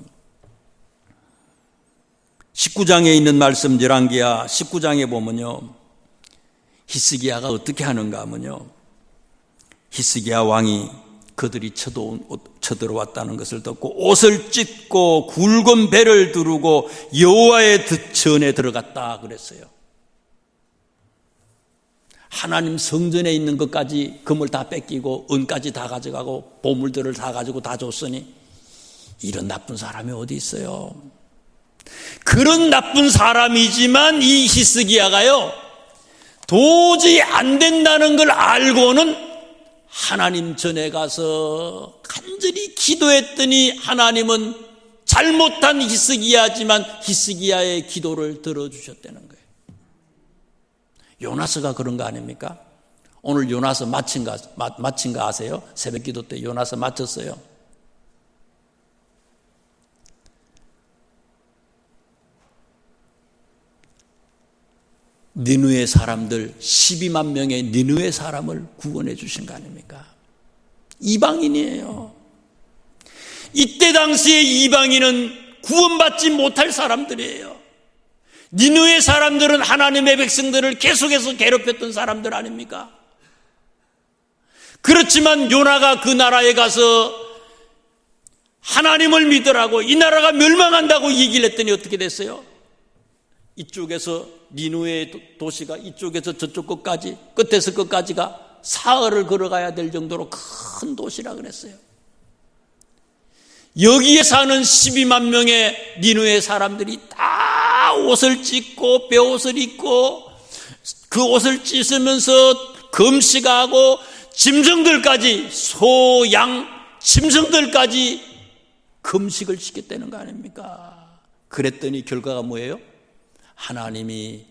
19장에 있는 말씀, 열왕기야 19장에 보면요, 히스기야가 어떻게 하는가 하면요, 히스기야 왕이 그들이 쳐들어왔다는 것을 듣고 옷을 찢고 굵은 배를 두르고 여호와의 전에 들어갔다 그랬어요. 하나님 성전에 있는 것까지, 금을 다 뺏기고 은까지 다 가져가고 보물들을 다 가지고 다 줬으니 이런 나쁜 사람이 어디 있어요. 그런 나쁜 사람이지만 이 히스기야가요, 도저히 안 된다는 걸 알고는 하나님 전에 가서 간절히 기도했더니 하나님은 잘못한 히스기야지만 히스기야의 기도를 들어주셨다는 거예요. 요나스가 그런 거 아닙니까? 오늘 요나스 마친 거 아세요? 새벽 기도 때 요나스 마쳤어요. 니느웨 사람들 12만 명의 니느웨 사람을 구원해 주신 거 아닙니까? 이방인이에요. 이때 당시에 이방인은 구원받지 못할 사람들이에요. 니느웨 사람들은 하나님의 백성들을 계속해서 괴롭혔던 사람들 아닙니까? 그렇지만 요나가 그 나라에 가서 하나님을 믿으라고, 이 나라가 멸망한다고 얘기를 했더니 어떻게 됐어요? 이쪽에서 니느웨 도시가 이쪽에서 저쪽 끝까지, 끝에서 끝까지가 사흘을 걸어가야 될 정도로 큰 도시라 그랬어요. 여기에 사는 12만 명의 니느웨 사람들이 다 옷을 찢고 베옷을 입고 그 옷을 찢으면서 금식하고 짐승들까지, 소, 양, 짐승들까지 금식을 시켰다는 거 아닙니까? 그랬더니 결과가 뭐예요? 하나님이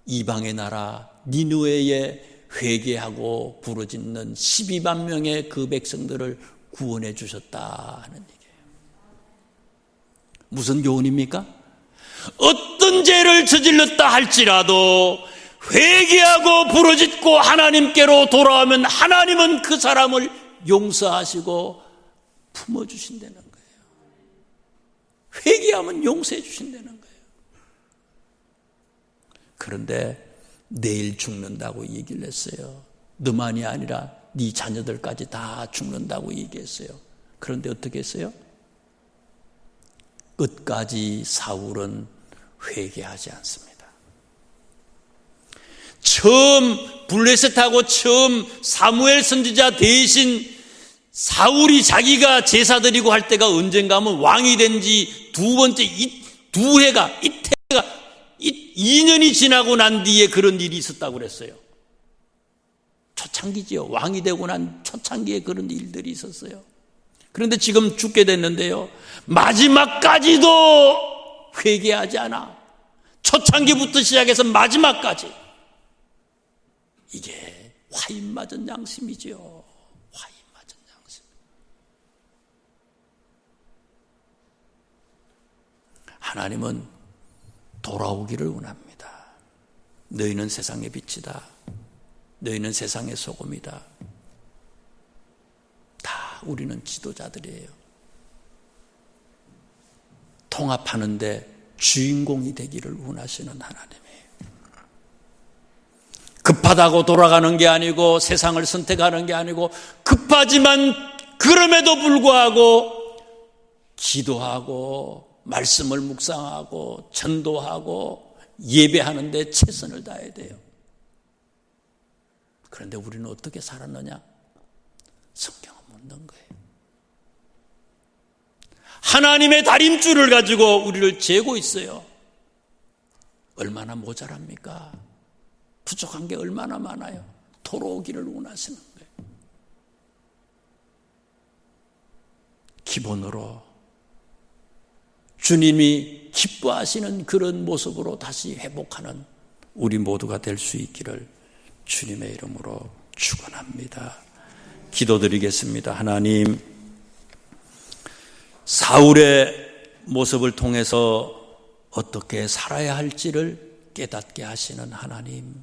이방의 나라 니느웨에 회개하고 부르짖는 12만 명의 그 백성들을 구원해 주셨다는 얘기예요. 무슨 교훈입니까? 어떤 죄를 저질렀다 할지라도 회개하고 부르짖고 하나님께로 돌아오면 하나님은 그 사람을 용서하시고 품어주신다는 거예요. 회개하면 용서해 주신다는 거예요. 그런데 내일 죽는다고 얘기를 했어요. 너만이 아니라 네 자녀들까지 다 죽는다고 얘기했어요. 그런데 어떻게 했어요? 끝까지 사울은 회개하지 않습니다. 처음 블레셋하고 처음 사무엘 선지자 대신 사울이 자기가 제사 드리고 할 때가 언젠가 하면 왕이 된 지 두 번째 두 해가 2년이 지나고 난 뒤에 그런 일이 있었다고 그랬어요. 초창기지요. 왕이 되고 난 초창기에 그런 일들이 있었어요. 그런데 지금 죽게 됐는데요, 마지막까지도 회개하지 않아. 초창기부터 시작해서 마지막까지. 이게 화인 맞은 양심이지요. 화인 맞은 양심. 하나님은 돌아오기를 원합니다. 너희는 세상의 빛이다. 너희는 세상의 소금이다. 다 우리는 지도자들이에요. 통합하는데 주인공이 되기를 원하시는 하나님이에요. 급하다고 돌아가는 게 아니고 세상을 선택하는 게 아니고, 급하지만 그럼에도 불구하고 기도하고 말씀을 묵상하고 전도하고 예배하는 데 최선을 다해야 돼요. 그런데 우리는 어떻게 살았느냐? 성경은 묻는 거예요. 하나님의 다림줄을 가지고 우리를 재고 있어요. 얼마나 모자랍니까? 부족한 게 얼마나 많아요. 돌아오기를 원하시는 거예요. 기본으로 주님이 기뻐하시는 그런 모습으로 다시 회복하는 우리 모두가 될 수 있기를 주님의 이름으로 축원합니다. 기도드리겠습니다. 하나님, 사울의 모습을 통해서 어떻게 살아야 할지를 깨닫게 하시는 하나님,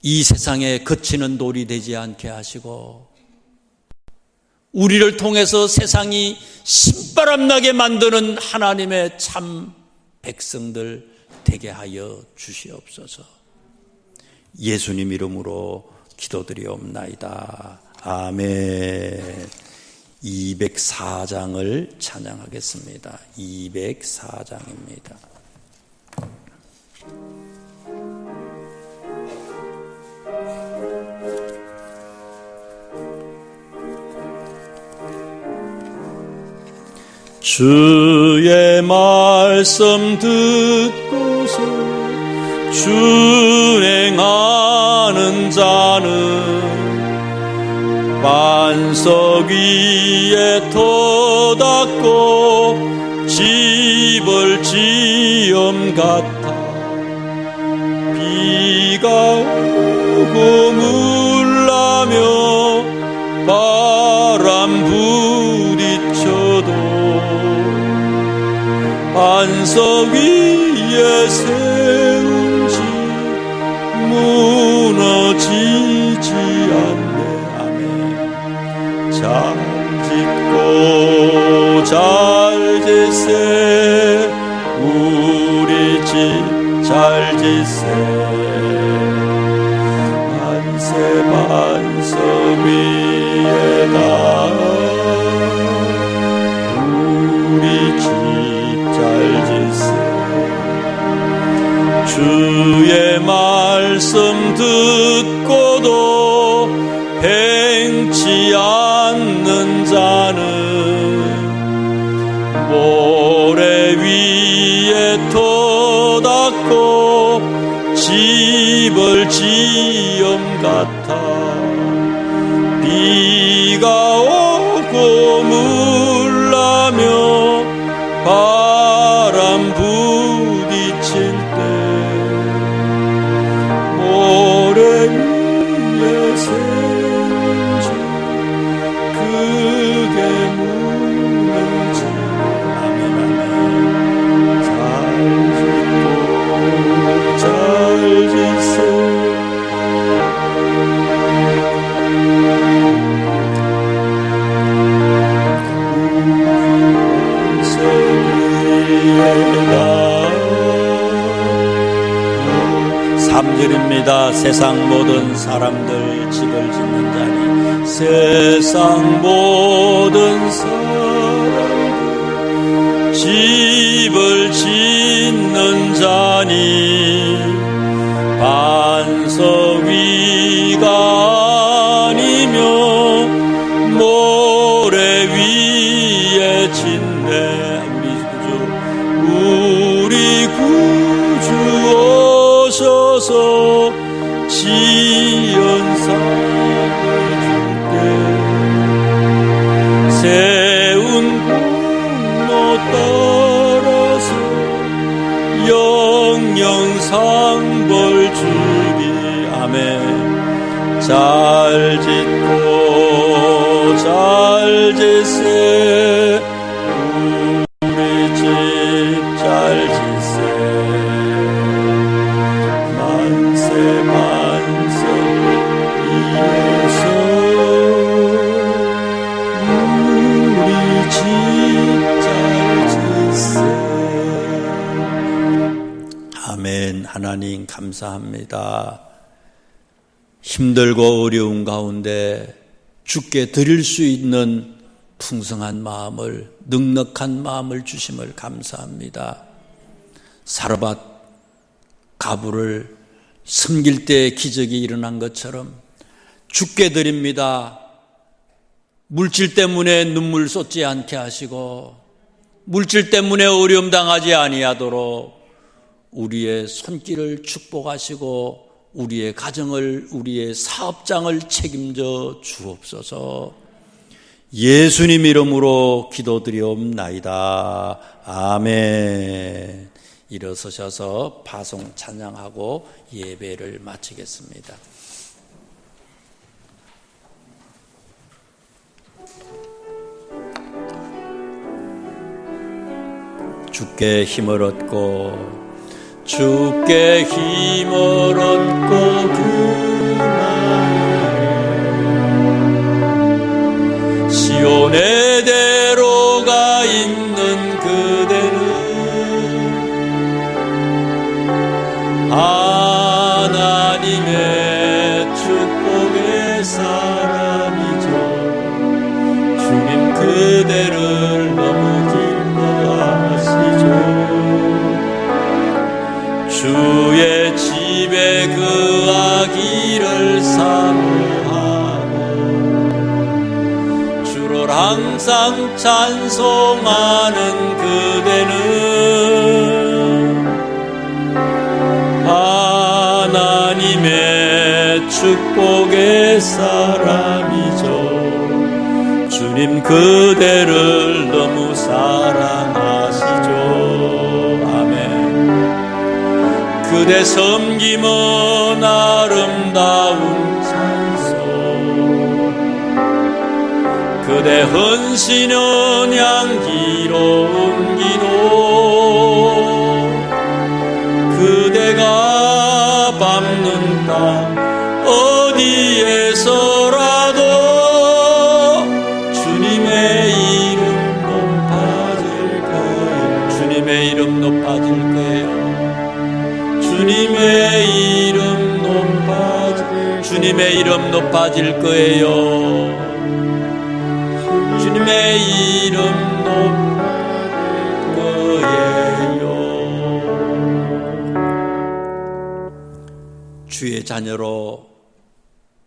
이 세상에 거치는 돌이 되지 않게 하시고 우리를 통해서 세상이 신바람나게 만드는 하나님의 참 백성들 되게 하여 주시옵소서. 예수님 이름으로 기도드리옵나이다. 아멘. 204장을 찬양하겠습니다. 204장입니다. 주의 말씀 듣고서 준행하는 자는 반석 위에 터닫고 집을 지음 같아. 비가 오고 물나며 바람 부딪혀도 반석 위에 세운 집 무너지지 않네. 아멘. 잘 짓고 잘 짓세. 우리 집 잘 짓세. 반세 반석 위에다 우리 집 잘 짓세. 주의 말씀 듣고도 행치 않는 자는 모래 위에 터닫고 집을 지음 같아. 비가 오고 물나며 바람 부딪힐 때 모래 위에 세운 집 그게 무너지. 아멘 아멘. 잘 짓고 잘 짓세. 삼절입니다. 세상 모든 사람들 집을 짓는 자니, 세상 모든 사람들 집을 짓는 자니 반석 위가 아니며 모래 위에 짓네. 우리 구주 오셔서 지은 상을 줄게. 짓세 우리 집 잘 짓세 만세 반석 이어서 우리 집 잘 짓세. 아멘. 하나님 감사합니다. 힘들고 어려운 가운데 주께 드릴 수 있는 풍성한 마음을, 넉넉한 마음을 주심을 감사합니다. 사르밧 가부를 섬길 때 기적이 일어난 것처럼 주께 드립니다. 물질 때문에 눈물 쏟지 않게 하시고 물질 때문에 어려움 당하지 아니하도록 우리의 손길을 축복하시고 우리의 가정을, 우리의 사업장을 책임져 주옵소서. 예수님 이름으로 기도드리옵나이다. 아멘. 일어서셔서 파송 찬양하고 예배를 마치겠습니다. 주께 힘을 얻고 주께 힘을 얻고 그날 시온의 대로가 있는 그대는 하나님의 축복의 사람이죠. 주님 그대를 너무 기뻐하시죠. 주의 집에 거하기를 사모하고 주를 항상 찬송하는 그대는 하나님의 축복의 사람이죠. 주님 그대를 너무 사랑하시죠. 그대 섬김은 아름다운 찬송 그대 헌신은 향기로운 기도 그대가 밟는 땅 어디에서라도 주님의 이름 높아질 거예요. 주님의 이름 높아질 거예요. 주님의 이름 높아질 거예요. 주님의 이름 높아질 거예요. 주의 자녀로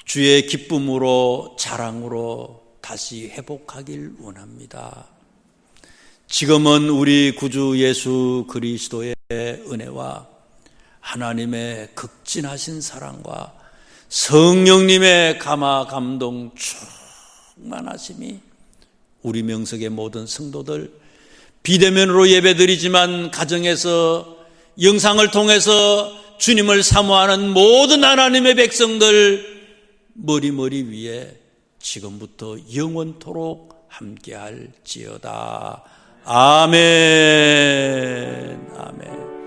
주의 기쁨으로 자랑으로 다시 회복하길 원합니다. 지금은 우리 구주 예수 그리스도의 은혜와 하나님의 극진하신 사랑과 성령님의 감화 감동 충만하심이 우리 명석의 모든 성도들 비대면으로 예배드리지만 가정에서 영상을 통해서 주님을 사모하는 모든 하나님의 백성들 머리 위에 지금부터 영원토록 함께할지어다. 아멘. 아멘.